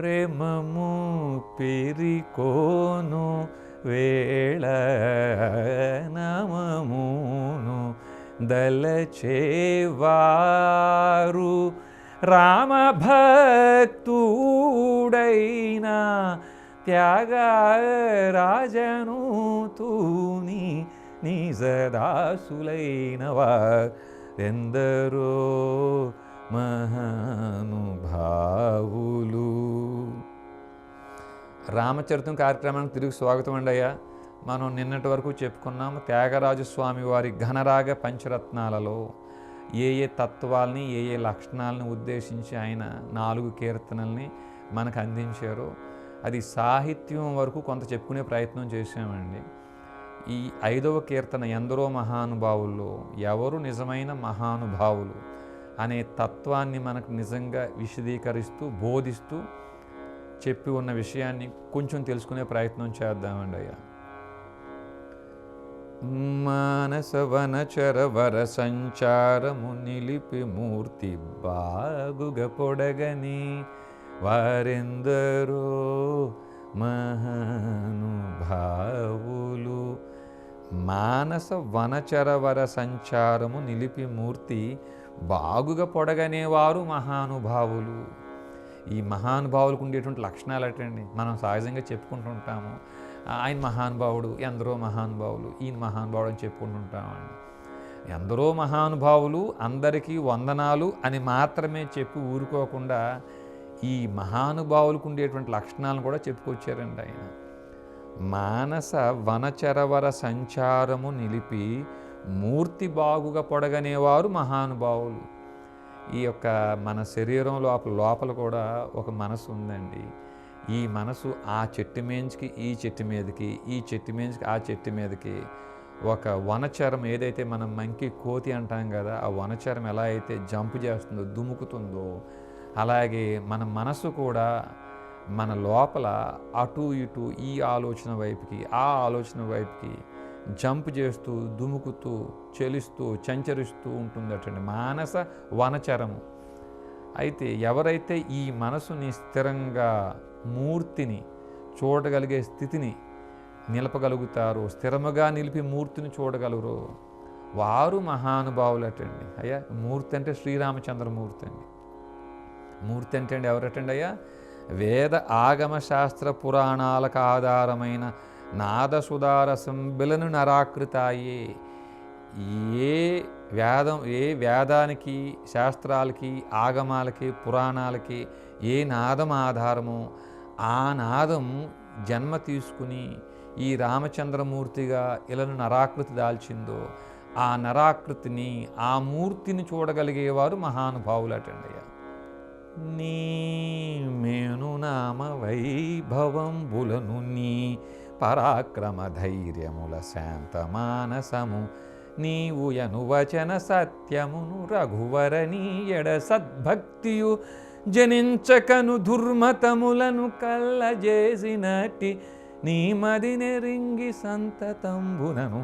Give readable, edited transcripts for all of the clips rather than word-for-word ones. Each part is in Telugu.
ప్రేమము పెరికోను వేళ నమమును దలచేవారు రామభక్తుడైన త్యాగరాజను తూని నిజదాసులైనవా ఎందరో మహానుభావులు. రామచరితం కార్యక్రమానికి తిరిగి స్వాగతం అండి అయ్యా. మనం నిన్నటి వరకు చెప్పుకున్నాము త్యాగరాజు స్వామి వారి ఘనరాగ పంచరత్నాలలో ఏ ఏ తత్వాల్ని ఏ ఏ లక్షణాలని ఉద్దేశించి ఆయన 4 కీర్తనల్ని మనకు అందించారో అది సాహిత్యం వరకు కొంత చెప్పుకునే ప్రయత్నం చేశామండి. ఈ 5వ కీర్తన ఎందరో మహానుభావుల్లో ఎవరు నిజమైన మహానుభావులు అనే తత్వాన్ని మనకు నిజంగా విశదీకరిస్తూ బోధిస్తూ చెప్పి ఉన్న విషయాన్ని కొంచెం తెలుసుకునే ప్రయత్నం చేద్దామండి అయ్యా. మానసవనచరవర సంచారము నిలిపి మూర్తి బాగుగా పొడగని వారెందరో మహానుభావులు. మానస వనచరవర సంచారము నిలిపి మూర్తి బాగుగా పొడగనేవారు మహానుభావులు. ఈ మహానుభావులకు ఉండేటువంటి లక్షణాలు అటండి మనం సహజంగా చెప్పుకుంటుంటాము. ఆయన మహానుభావుడు, ఎందరో మహానుభావులు, ఈయన మహానుభావుడు అని చెప్పుకుంటుంటామండి. ఎందరో మహానుభావులు అందరికీ వందనాలు అని మాత్రమే చెప్పి ఊరుకోకుండా ఈ మహానుభావులకు ఉండేటువంటి లక్షణాలను కూడా చెప్పుకొచ్చారండి ఆయన. మానస వనచరవర సంచారము నిలిపి మూర్తి బాగుగా పొడగనేవారు మహానుభావులు. ఈ యొక్క మన శరీరం లోపల కూడా ఒక మనసు ఉందండి. ఈ మనసు ఆ చెట్టు మేంచుకి ఈ చెట్టు మీదకి, ఈ చెట్టు మేంచుకి ఆ చెట్టు మీదకి ఒక వనచరం ఏదైతే మనం మంకి కోతి అంటాం కదా, ఆ వనచరం ఎలా అయితే జంప్ చేస్తుందో దుముకుతుందో అలాగే మన మనసు కూడా మన లోపల అటు ఇటు ఈ ఆలోచన వైపుకి ఆ ఆలోచన వైపుకి జంప్ చేస్తూ దుముకుతూ చెలిస్తూ సంచరిస్తూ ఉంటుందటండి మానస వనచరము. అయితే ఎవరైతే ఈ మనసుని స్థిరంగా మూర్తిని చూడగలిగే స్థితిని నిలపగలుగుతారో, స్థిరముగా నిలిపి మూర్తిని చూడగలరో వారు మహానుభావులటండి అయ్యా. మూర్తి అంటే శ్రీరామచంద్రమూర్తి అండి. మూర్తి అంటే అండి ఎవరటండి అయ్యా? వేద ఆగమ శాస్త్ర పురాణాలకు ఆధారమైన నాదసుధారసం బిలను నరాకృతాయే. ఏ వేదానికి శాస్త్రాలకి ఆగమాలకి పురాణాలకి ఏ నాదం ఆధారమో ఆ నాదం జన్మ తీసుకుని ఈ రామచంద్రమూర్తిగా ఇలను నరాకృతి దాల్చిందో ఆ నరాకృతిని ఆ మూర్తిని చూడగలిగేవారు మహానుభావులటండి అయ్యా. నీ మేను నామ వైభవంబులను నీ పరాక్రమ ధైర్యముల శాంత మానసము నీవు యనువచన సత్యమును రఘువరని ఎడ సద్భక్తియు జనించకను దుర్మతములను కల్లజేసినట్టి నీ మదినెరింగి సంతతంబునను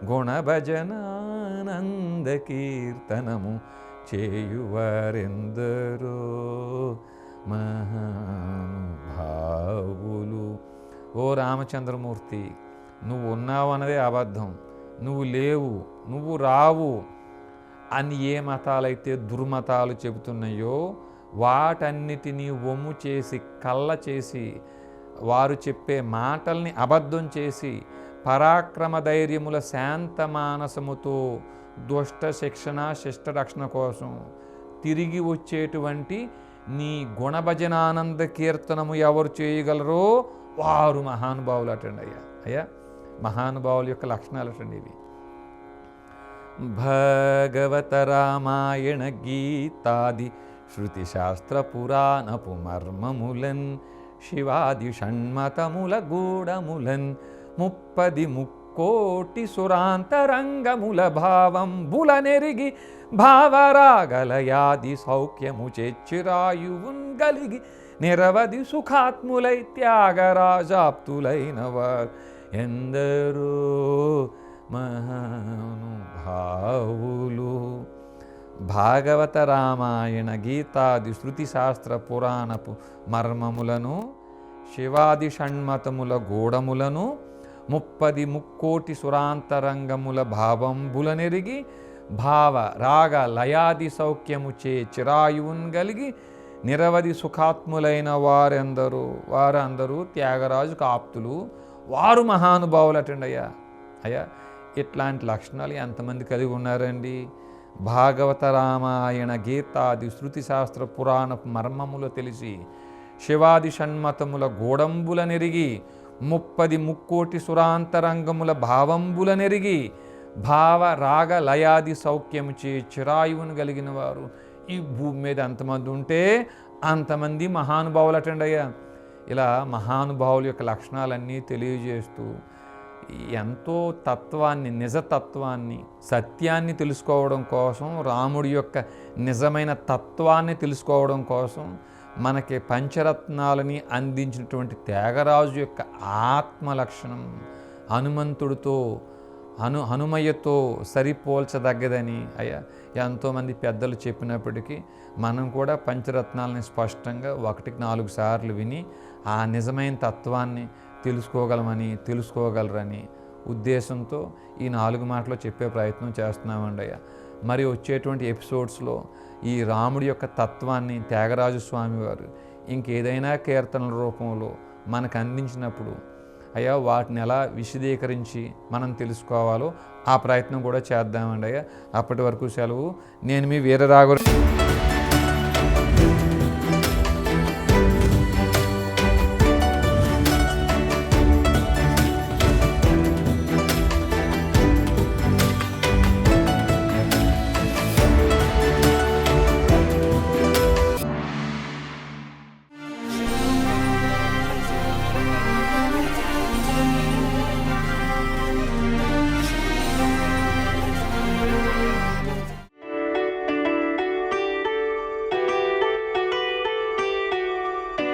గుణభజనానంద కీర్తనము చేయువారెందరో మహానుభావులు. ఓ రామచంద్రమూర్తి, నువ్వు ఉన్నావు అన్నదే అబద్ధం, నువ్వు లేవు, నువ్వు రావు అని ఏ మతాలైతే దుర్మతాలు చెబుతున్నాయో వాటన్నిటినీ ఒమ్ము చేసి కళ్ళ చేసి వారు చెప్పే మాటల్ని అబద్ధం చేసి పరాక్రమ ధైర్యముల శాంత మానసముతో దుష్ట శిక్షణ శిష్ట రక్షణ కోసం తిరిగి వచ్చేటువంటి నీ గుణభజనానంద కీర్తనము ఎవరు చేయగలరో వారు మహానుభావులు అటండి అయ్యా. అయ్యా మహానుభావుల యొక్క లక్షణాలు అటండి ఇవి. భగవత రామాయణ గీతాది శృతి శాస్త్ర పురాణపు మర్మములన్ శివాది షణ్మతముల గూఢములన్ 30 సురాంతరంగముల భావంబుల నెరిగి భావరాగలయాది సౌఖ్యము చేర్చిరాయువున్ గలిగి నిరవధి సుఖాత్ములై త్యాగరాజాప్తులైనవారు ఎందరో మహానుభావులు. భాగవత రామాయణ గీతాది శృతి శాస్త్ర పురాణపు మర్మములను శివాది షణ్మతముల గూఢములను 30 సురాంతరంగముల భావంబులనెరిగి భావ రాగ లయాది సౌఖ్యముచే చిరాయువున్ గలిగి నిరవధి సుఖాత్ములైన వారందరూ త్యాగరాజు ఆప్తులు, వారు మహానుభావులటండయ్యా. అయ్యా, ఇట్లాంటి లక్షణాలు ఎంతమంది కలిగి ఉన్నారండి? భాగవత రామాయణ గీతాది శృతి శాస్త్ర పురాణ మర్మములు తెలిసి శివాది షణ్మతముల గూఢంబులనెరిగి 30 సురాంతరంగముల భావంబులనెరిగి భావ రాగ లయాది సౌఖ్యముచే చిరాయువును కలిగిన వారు ఈ భూమి మీద ఎంతమంది ఉంటే అంతమంది మహానుభావులటండయ్యా. ఇలా మహానుభావుల యొక్క లక్షణాలన్నీ తెలియజేస్తూ ఎంతో తత్వాన్ని, నిజతత్వాన్ని, సత్యాన్ని తెలుసుకోవడం కోసం, రాముడి యొక్క నిజమైన తత్వాన్ని తెలుసుకోవడం కోసం మనకి పంచరత్నాలని అందించినటువంటి త్యాగరాజు యొక్క ఆత్మ లక్షణం హనుమంతుడితో హనుమయ్యతో సరిపోల్చదగ్గదని అయ్యా ఎంతోమంది పెద్దలు చెప్పినప్పటికీ మనం కూడా పంచరత్నాలని స్పష్టంగా 1-4 సార్లు విని ఆ నిజమైన తత్వాన్ని తెలుసుకోగలరని ఉద్దేశంతో ఈ 4 మాటలు చెప్పే ప్రయత్నం చేస్తున్నామండి అయ్యా. మరి వచ్చేటువంటి ఎపిసోడ్స్లో ఈ రాముడి యొక్క తత్వాన్ని త్యాగరాజు స్వామి వారు ఇంకేదైనా కీర్తనల రూపంలో మనకు అందించినప్పుడు అయ్యా వాటిని ఎలా విశదీకరించి మనం తెలుసుకోవాలో ఆ ప్రయత్నం కూడా చేద్దామండి అయ్యా. అప్పటి వరకు సెలవు. నేను మీ వీరరాఘవ.